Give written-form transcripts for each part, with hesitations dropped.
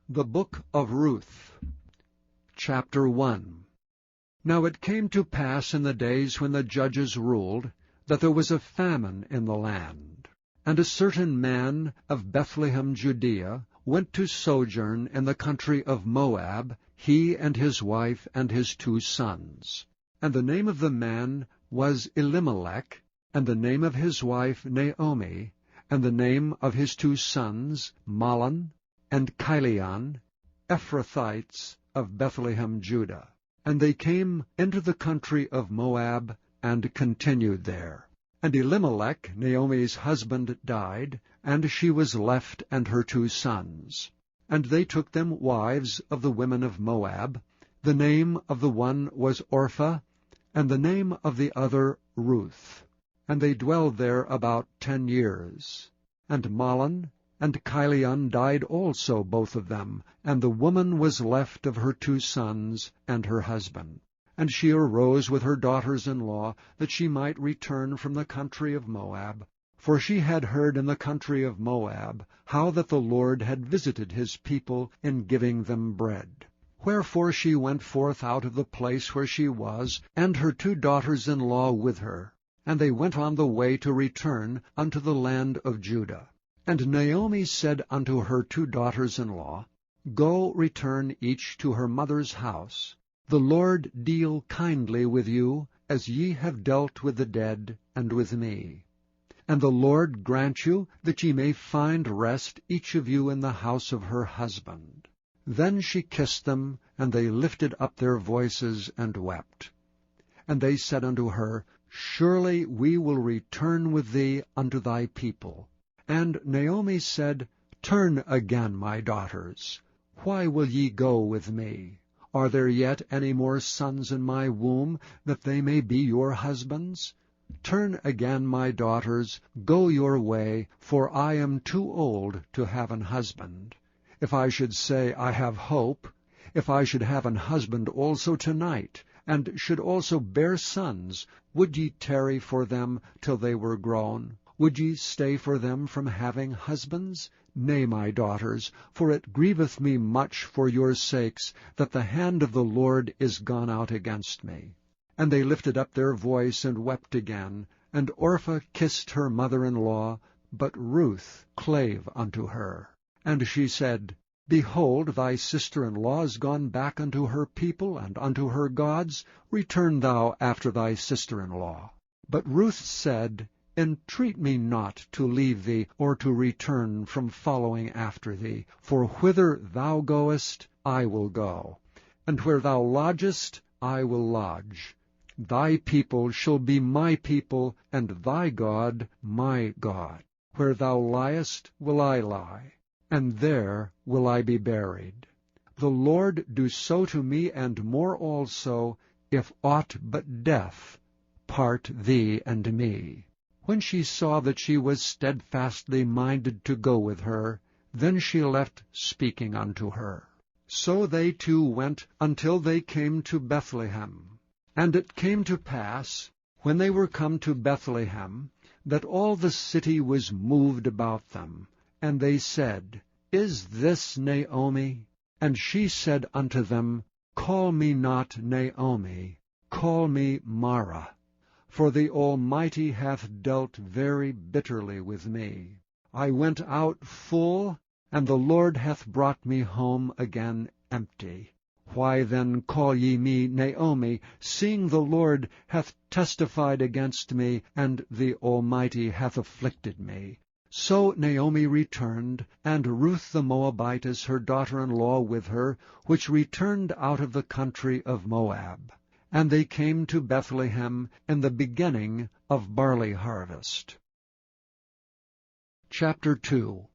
The Book of Ruth, Chapter 1. Now it came to pass in the days when the judges ruled, that there was a famine in the land. And a certain man of Bethlehem, Judea, went to sojourn in the country of Moab, he and his wife and his 2 sons. And the name of the man was Elimelech, and the name of his wife Naomi, and the name of his 2 sons Mahlon and Chilion, Ephrathites of Bethlehem, Judah. And they came into the country of Moab, and continued there. And Elimelech, Naomi's husband, died, and she was left and her 2 sons. And they took them wives of the women of Moab. The name of the one was Orpah, and the name of the other Ruth. And they dwelled there about 10 years. And Mahlon and Chilion died also, both of them, and the woman was left of her 2 sons and her husband. And she arose with her daughters-in-law, that she might return from the country of Moab. For she had heard in the country of Moab how that the Lord had visited his people in giving them bread. Wherefore she went forth out of the place where she was, and her 2 daughters-in-law with her. And they went on the way to return unto the land of Judah. And Naomi said unto her 2 daughters-in-law, Go, return each to her mother's house. The Lord deal kindly with you, as ye have dealt with the dead and with me. And the Lord grant you that ye may find rest each of you in the house of her husband. Then she kissed them, and they lifted up their voices and wept. And they said unto her, Surely we will return with thee unto thy people. And Naomi said, Turn again, my daughters. Why will ye go with me? Are there yet any more sons in my womb, that they may be your husbands? Turn again, my daughters, go your way, for I am too old to have an husband. If I should say, I have hope, if I should have an husband also tonight, and should also bear sons, would ye tarry for them till they were grown? Would ye stay for them from having husbands? Nay, my daughters, for it grieveth me much for your sakes, that the hand of the Lord is gone out against me. And they lifted up their voice and wept again, and Orpah kissed her mother-in-law, but Ruth clave unto her. And she said, Behold, thy sister-in-law is gone back unto her people and unto her gods. Return thou after thy sister-in-law. But Ruth said, Entreat me not to leave thee, or to return from following after thee. For whither thou goest, I will go, and where thou lodgest, I will lodge. Thy people shall be my people, and thy God my God. Where thou liest will I lie, and there will I be buried. The Lord do so to me, and more also, if aught but death part thee and me. When she saw that she was steadfastly minded to go with her, then she left speaking unto her. So they 2 went until they came to Bethlehem. And it came to pass, when they were come to Bethlehem, that all the city was moved about them. And they said, Is this Naomi? And she said unto them, Call me not Naomi, call me Mara. For the Almighty hath dealt very bitterly with me. I went out full, and the Lord hath brought me home again empty. Why then call ye me Naomi, seeing the Lord hath testified against me, and the Almighty hath afflicted me? So Naomi returned, and Ruth the Moabitess her daughter-in-law with her, which returned out of the country of Moab. And they came to Bethlehem in the beginning of barley harvest. Chapter 2.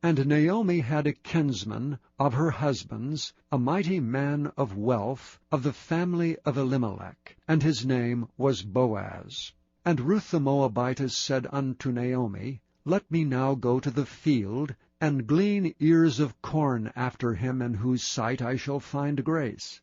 And Naomi had a kinsman of her husband's, a mighty man of wealth, of the family of Elimelech, and his name was Boaz. And Ruth the Moabitess said unto Naomi, Let me now go to the field, and glean ears of corn after him in whose sight I shall find grace.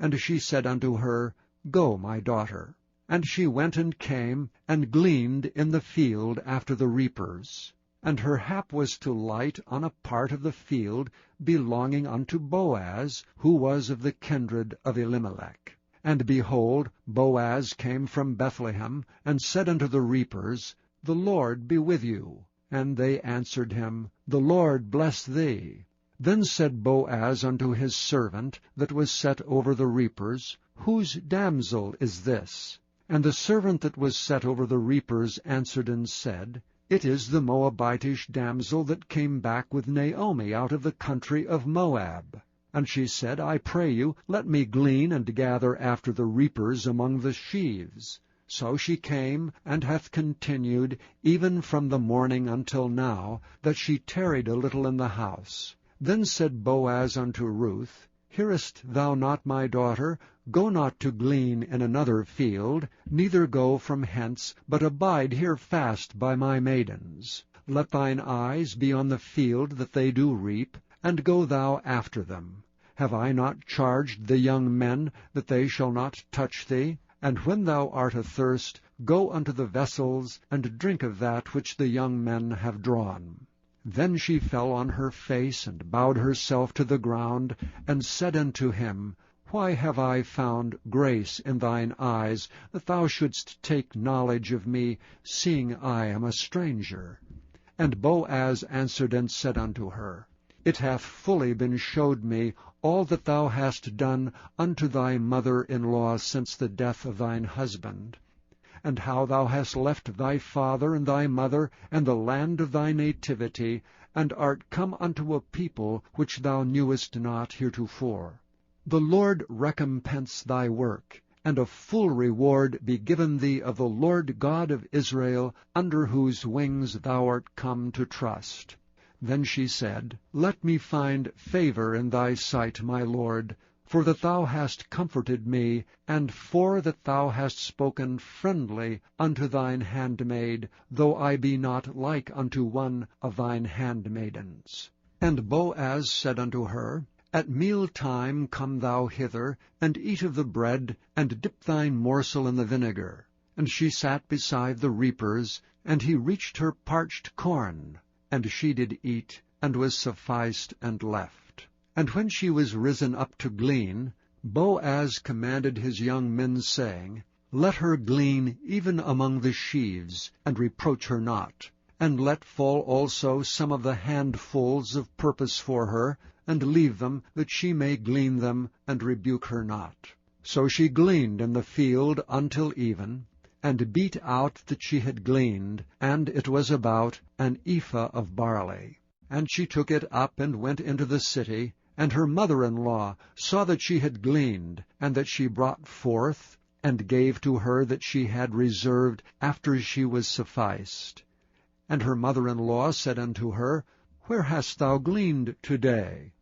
And she said unto her, Go, my daughter. And she went and came, and gleaned in the field after the reapers. And her hap was to light on a part of the field belonging unto Boaz, who was of the kindred of Elimelech. And behold, Boaz came from Bethlehem, and said unto the reapers, The Lord be with you. And they answered him, The Lord bless thee. Then said Boaz unto his servant that was set over the reapers, Whose damsel is this? And the servant that was set over the reapers answered and said, It is the Moabitish damsel that came back with Naomi out of the country of Moab. And she said, I pray you, let me glean and gather after the reapers among the sheaves. So she came, and hath continued, even from the morning until now, that she tarried a little in the house. Then said Boaz unto Ruth, Hearest thou not, my daughter? Go not to glean in another field, neither go from hence, but abide here fast by my maidens. Let thine eyes be on the field that they do reap, and go thou after them. Have I not charged the young men that they shall not touch thee? And when thou art athirst, go unto the vessels, and drink of that which the young men have drawn. Then she fell on her face, and bowed herself to the ground, and said unto him, Why have I found grace in thine eyes, that thou shouldst take knowledge of me, seeing I am a stranger? And Boaz answered and said unto her, It hath fully been showed me all that thou hast done unto thy mother-in-law since the death of thine husband, and how thou hast left thy father and thy mother and the land of thy nativity, and art come unto a people which thou knewest not heretofore. The Lord recompense thy work, and a full reward be given thee of the Lord God of Israel, under whose wings thou art come to trust. Then she said, Let me find favor in thy sight, my Lord, for that thou hast comforted me, and for that thou hast spoken friendly unto thine handmaid, though I be not like unto one of thine handmaidens. And Boaz said unto her, At meal time come thou hither, and eat of the bread, and dip thine morsel in the vinegar. And she sat beside the reapers, and he reached her parched corn. And she did eat, and was sufficed, and left. And when she was risen up to glean, Boaz commanded his young men, saying, Let her glean even among the sheaves, and reproach her not. And let fall also some of the handfuls of purpose for her, and leave them, that she may glean them, and rebuke her not. So she gleaned in the field until even, and beat out that she had gleaned, and it was about an ephah of barley. And she took it up and went into the city, and her mother-in-law saw that she had gleaned, and that she brought forth, and gave to her that she had reserved after she was sufficed. And her mother-in-law said unto her, Where hast thou gleaned today?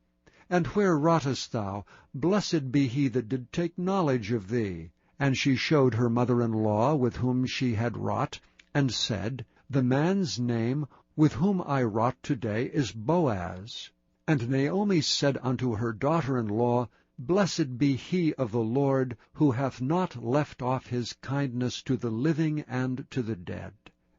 And where wroughtest thou? Blessed be he that did take knowledge of thee. And she showed her mother-in-law with whom she had wrought, and said, The man's name with whom I wrought today is Boaz. And Naomi said unto her daughter-in-law, Blessed be he of the Lord, who hath not left off his kindness to the living and to the dead.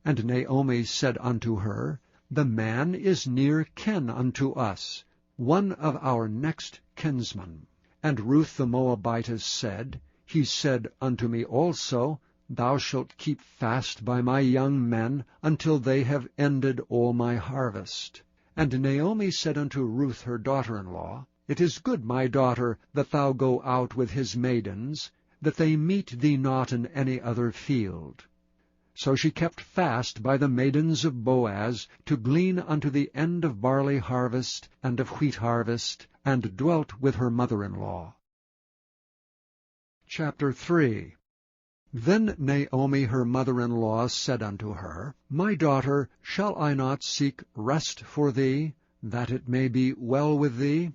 And Naomi said unto her, The man is near kin unto us, one of our next kinsmen. And Ruth the Moabitess said, He said unto me also, Thou shalt keep fast by my young men until they have ended all my harvest. And Naomi said unto Ruth her daughter-in-law, It is good, my daughter, that thou go out with his maidens, that they meet thee not in any other field. So she kept fast by the maidens of Boaz, to glean unto the end of barley harvest and of wheat harvest, and dwelt with her mother-in-law. Chapter 3. Then Naomi her mother-in-law said unto her, My daughter, shall I not seek rest for thee, that it may be well with thee?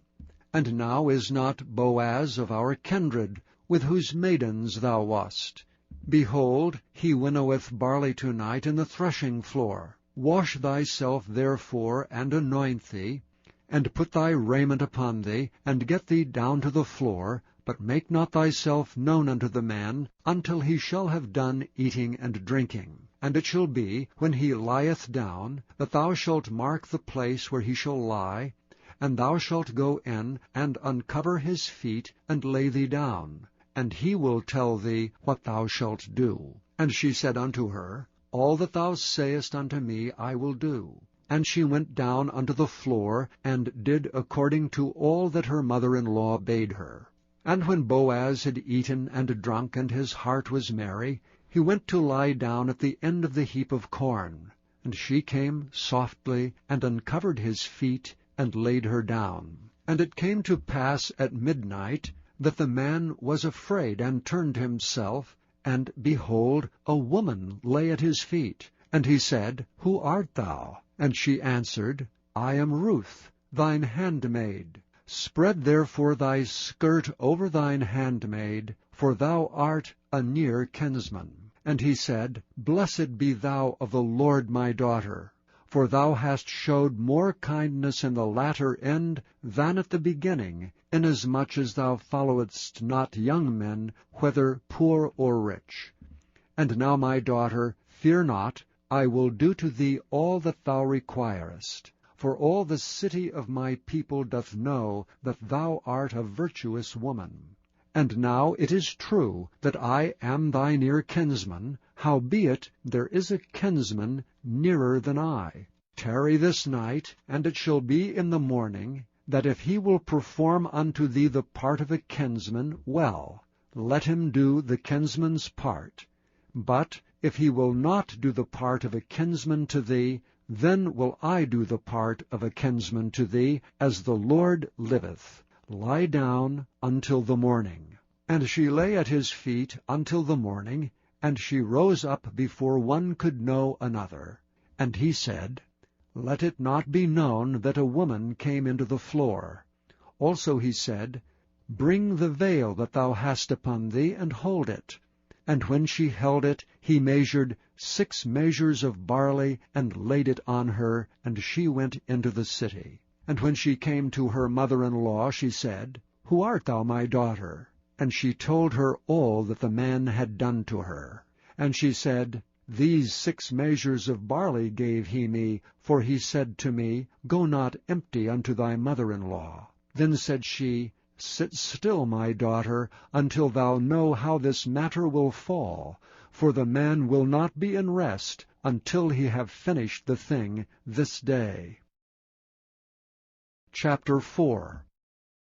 And now is not Boaz of our kindred, with whose maidens thou wast? Behold, he winnoweth barley tonight in the threshing floor. Wash thyself therefore, and anoint thee, and put thy raiment upon thee, and get thee down to the floor, but make not thyself known unto the man, until he shall have done eating and drinking. And it shall be, when he lieth down, that thou shalt mark the place where he shall lie, and thou shalt go in, and uncover his feet, and lay thee down, and he will tell thee what thou shalt do. And she said unto her, All that thou sayest unto me I will do. And she went down unto the floor, and did according to all that her mother-in-law bade her. And when Boaz had eaten and drunk, and his heart was merry, he went to lie down at the end of the heap of corn. And she came softly, and uncovered his feet, and laid her down. And it came to pass at midnight, that the man was afraid, and turned himself, and, behold, a woman lay at his feet. And he said, Who art thou? And she answered, I am Ruth, thine handmaid. Spread therefore thy skirt over thine handmaid, for thou art a near kinsman. And he said, Blessed be thou of the Lord, my daughter, for thou hast showed more kindness in the latter end than at the beginning, inasmuch as thou followedst not young men, whether poor or rich. And now, my daughter, fear not, I will do to thee all that thou requirest. For all the city of my people doth know that thou art a virtuous woman. And now it is true that I am thy near kinsman, howbeit there is a kinsman nearer than I. Tarry this night, and it shall be in the morning, that if he will perform unto thee the part of a kinsman, well, let him do the kinsman's part. But if he will not do the part of a kinsman to thee, then will I do the part of a kinsman to thee, as the Lord liveth. Lie down until the morning. And she lay at his feet until the morning, and she rose up before one could know another. And he said, Let it not be known that a woman came into the floor. Also he said, Bring the veil that thou hast upon thee, and hold it. And when she held it, he measured 6 measures of barley, and laid it on her, and she went into the city. And when she came to her mother-in-law, she said, Who art thou, my daughter? And she told her all that the man had done to her. And she said, These 6 measures of barley gave he me, for he said to me, Go not empty unto thy mother-in-law. Then said she, Sit still, my daughter, until thou know how this matter will fall, for the man will not be in rest until he have finished the thing this day. Chapter 4.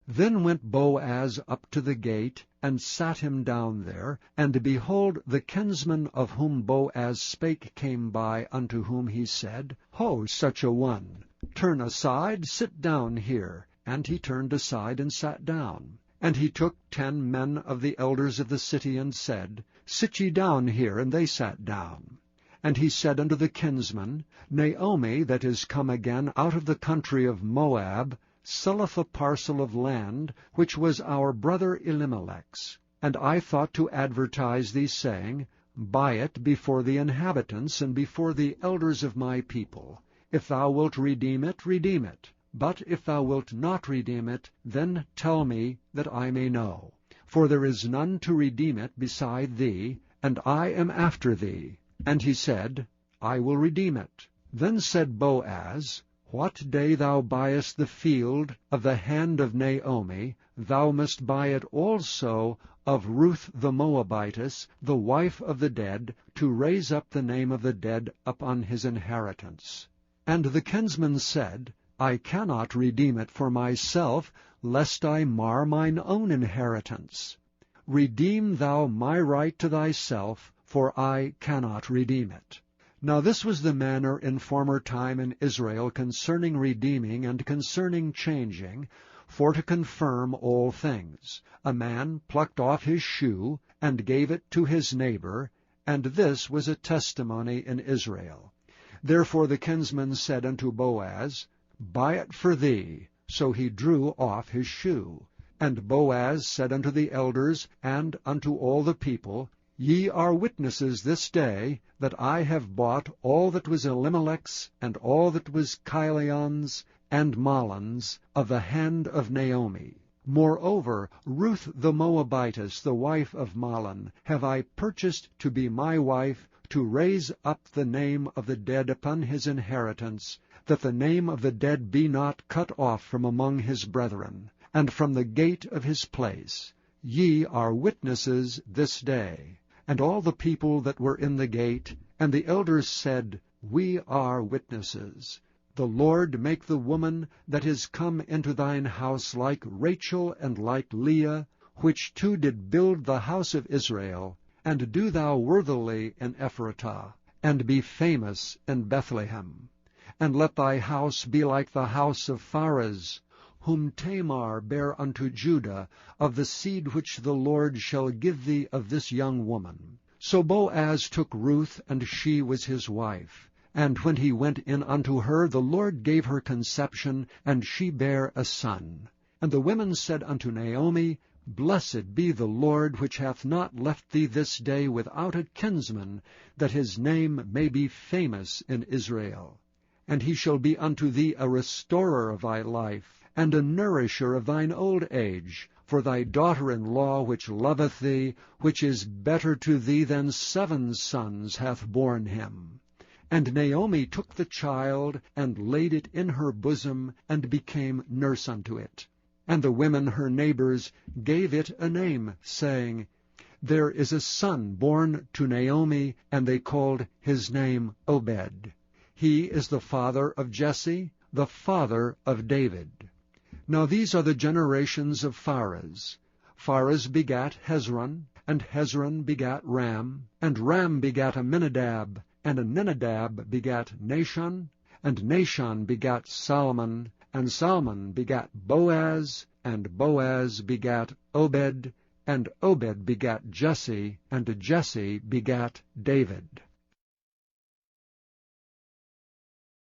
Then went Boaz up to the gate, and sat him down there. And behold, the kinsman of whom Boaz spake came by, unto whom he said, Ho, such a one! Turn aside, sit down here. And he turned aside, and sat down. And he took 10 men of the elders of the city, and said, Sit ye down here. And they sat down. And he said unto the kinsman, Naomi, that is come again out of the country of Moab, selleth a parcel of land, which was our brother Elimelech's. And I thought to advertise thee, saying, Buy it before the inhabitants, and before the elders of my people. If thou wilt redeem it, redeem it. But if thou wilt not redeem it, then tell me, that I may know. For there is none to redeem it beside thee, and I am after thee. And he said, I will redeem it. Then said Boaz, What day thou buyest the field of the hand of Naomi, thou must buy it also of Ruth the Moabitess, the wife of the dead, to raise up the name of the dead upon his inheritance. And the kinsman said, I cannot redeem it for myself, lest I mar mine own inheritance. Redeem thou my right to thyself, for I cannot redeem it. Now this was the manner in former time in Israel concerning redeeming and concerning changing, for to confirm all things. A man plucked off his shoe, and gave it to his neighbor, and this was a testimony in Israel. Therefore the kinsman said unto Boaz, Buy it for thee. So he drew off his shoe. And Boaz said unto the elders and unto all the people, Ye are witnesses this day that I have bought all that was Elimelech's, and all that was Chilion's and Mahlon's, of the hand of Naomi. Moreover, Ruth the Moabitess, the wife of Mahlon, have I purchased to be my wife, to raise up the name of the dead upon his inheritance, that the name of the dead be not cut off from among his brethren, and from the gate of his place. Ye are witnesses this day. And all the people that were in the gate, and the elders said, We are witnesses. The Lord make the woman that is come into thine house like Rachel and like Leah, which two did build the house of Israel, and do thou worthily in Ephratah, and be famous in Bethlehem. And let thy house be like the house of Pharahs, whom Tamar bare unto Judah, of the seed which the Lord shall give thee of this young woman. So Boaz took Ruth, and she was his wife. And when he went in unto her, the Lord gave her conception, and she bare a son. And the women said unto Naomi, Blessed be the Lord, which hath not left thee this day without a kinsman, that his name may be famous in Israel. And he shall be unto thee a restorer of thy life, and a nourisher of thine old age, for thy daughter-in-law which loveth thee, which is better to thee than 7 sons, hath borne him. And Naomi took the child, and laid it in her bosom, and became nurse unto it. And the women her neighbors gave it a name, saying, There is a son born to Naomi, and they called his name Obed. He is the father of Jesse, the father of David. Now these are the generations of Pharahs. Pharahs begat Hezron, and Hezron begat Ram, and Ram begat Amminadab, and Amminadab begat Nahshon, and Nahshon begat Salmon, and Salmon begat Boaz, and Boaz begat Obed, and Obed begat Jesse, and Jesse begat David.